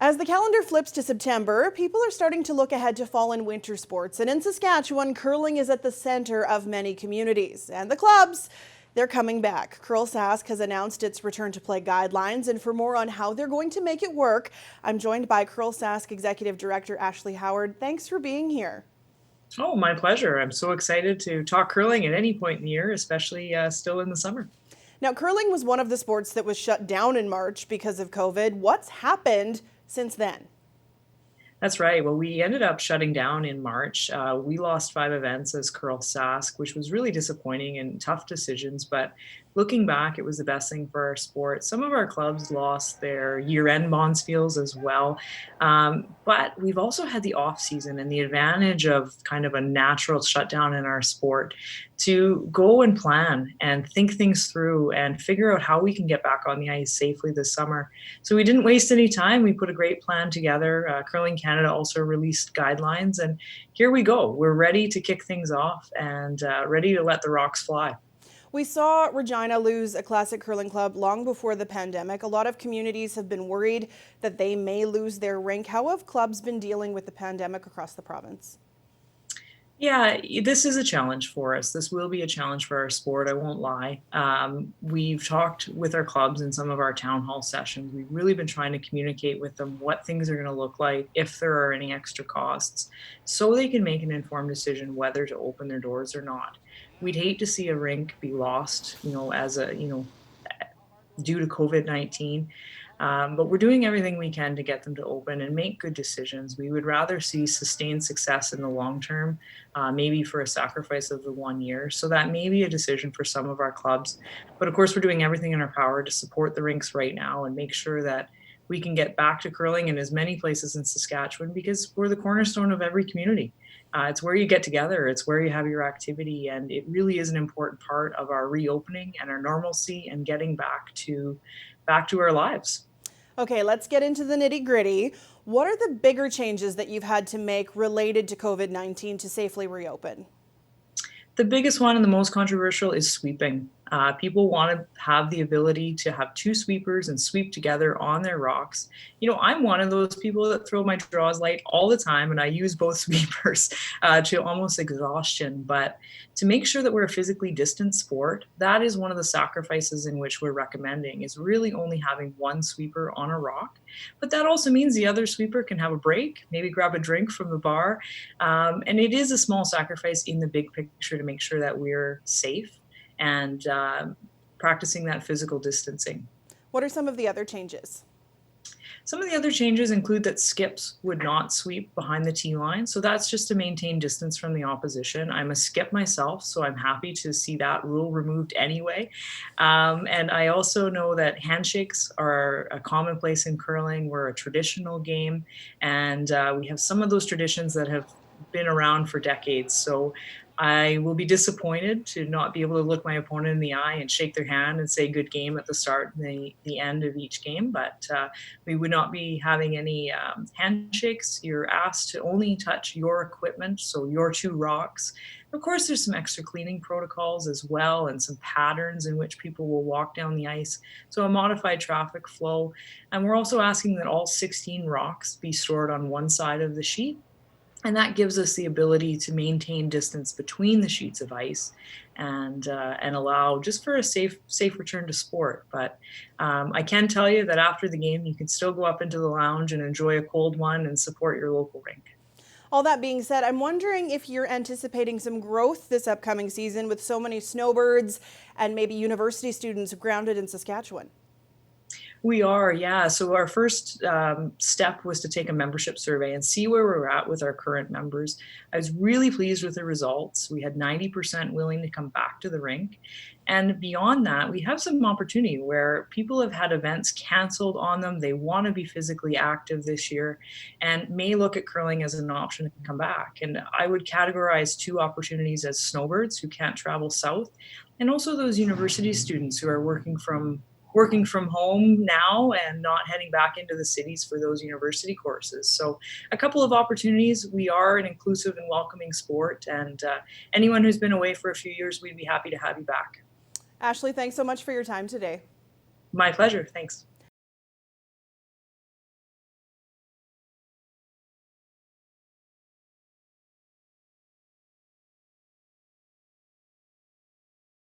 As the calendar flips to September, people are starting to look ahead to fall and winter sports. And in Saskatchewan, curling is at the center of many communities. And the clubs, they're coming back. CURLSASK has announced its return to play guidelines. And for more on how they're going to make it work, I'm joined by CURLSASK Executive Director Ashley Howard. Thanks for being here. Oh, my pleasure. I'm so excited to talk curling at any point in the year, especially still in the summer. Now, curling was one of the sports that was shut down in March because of COVID. What's happened since then? That's right. Well, we ended up shutting down in March. We lost 5 events as CURLSASK, which was really disappointing and tough decisions. But looking back, it was the best thing for our sport. Some of our clubs lost their year-end bonspiels as well. But we've also had the off season and the advantage of kind of a natural shutdown in our sport to go and plan and think things through and figure out how we can get back on the ice safely this summer. So we didn't waste any time. We put a great plan together. Curling Canada also released guidelines, and here we go. We're ready to kick things off and ready to let the rocks fly. We saw Regina lose a classic curling club long before the pandemic. A lot of communities have been worried that they may lose their rink. How have clubs been dealing with the pandemic across the province? Yeah, this is a challenge for us. This will be a challenge for our sport. I won't lie. We've talked with our clubs in some of our town hall sessions. We've really been trying to communicate with them what things are going to look like if there are any extra costs, so they can make an informed decision whether to open their doors or not. We'd hate to see a rink be lost, due to COVID-19. But we're doing everything we can to get them to open and make good decisions. We would rather see sustained success in the long term, maybe for a sacrifice of the 1 year. So that may be a decision for some of our clubs. But of course, we're doing everything in our power to support the rinks right now and make sure that we can get back to curling in as many places in Saskatchewan, because we're the cornerstone of every community. It's where you get together, it's where you have your activity, and it really is an important part of our reopening and our normalcy and getting back to our lives. Okay, let's get into the nitty-gritty. What are the bigger changes that you've had to make related to COVID-19 to safely reopen? The biggest one and the most controversial is sweeping. People want to have the ability to have two sweepers and sweep together on their rocks. I'm one of those people that throw my draws light all the time, and I use both sweepers to almost exhaustion. But to make sure that we're a physically distant sport, that is one of the sacrifices in which we're recommending, is really only having one sweeper on a rock. But that also means the other sweeper can have a break, maybe grab a drink from the bar. And it is a small sacrifice in the big picture to make sure that we're safe and practicing that physical distancing. What are some of the other changes? Some of the other changes include that skips would not sweep behind the tee line. So that's just to maintain distance from the opposition. I'm a skip myself, so I'm happy to see that rule removed anyway. And I also know that handshakes are a commonplace in curling. We're a traditional game, and we have some of those traditions that have been around for decades. So I will be disappointed to not be able to look my opponent in the eye and shake their hand and say good game at the start and the end of each game. But we would not be having any handshakes. You're asked to only touch your equipment, so your two rocks. Of course, there's some extra cleaning protocols as well, and some patterns in which people will walk down the ice. So a modified traffic flow. And we're also asking that all 16 rocks be stored on one side of the sheet. And that gives us the ability to maintain distance between the sheets of ice and allow just for a safe return to sport. But I can tell you that after the game, you can still go up into the lounge and enjoy a cold one and support your local rink. All that being said, I'm wondering if you're anticipating some growth this upcoming season with so many snowbirds and maybe university students grounded in Saskatchewan. We are, yeah. So our first step was to take a membership survey and see where we're at with our current members. I was really pleased with the results. We had 90% willing to come back to the rink. And beyond that, we have some opportunity where people have had events canceled on them. They want to be physically active this year and may look at curling as an option to come back. And I would categorize two opportunities as snowbirds who can't travel south, and also those university students who are working from home now and not heading back into the cities for those university courses. So a couple of opportunities. We are an inclusive and welcoming sport, and anyone who's been away for a few years, we'd be happy to have you back. Ashley, thanks so much for your time today. My pleasure. Thanks.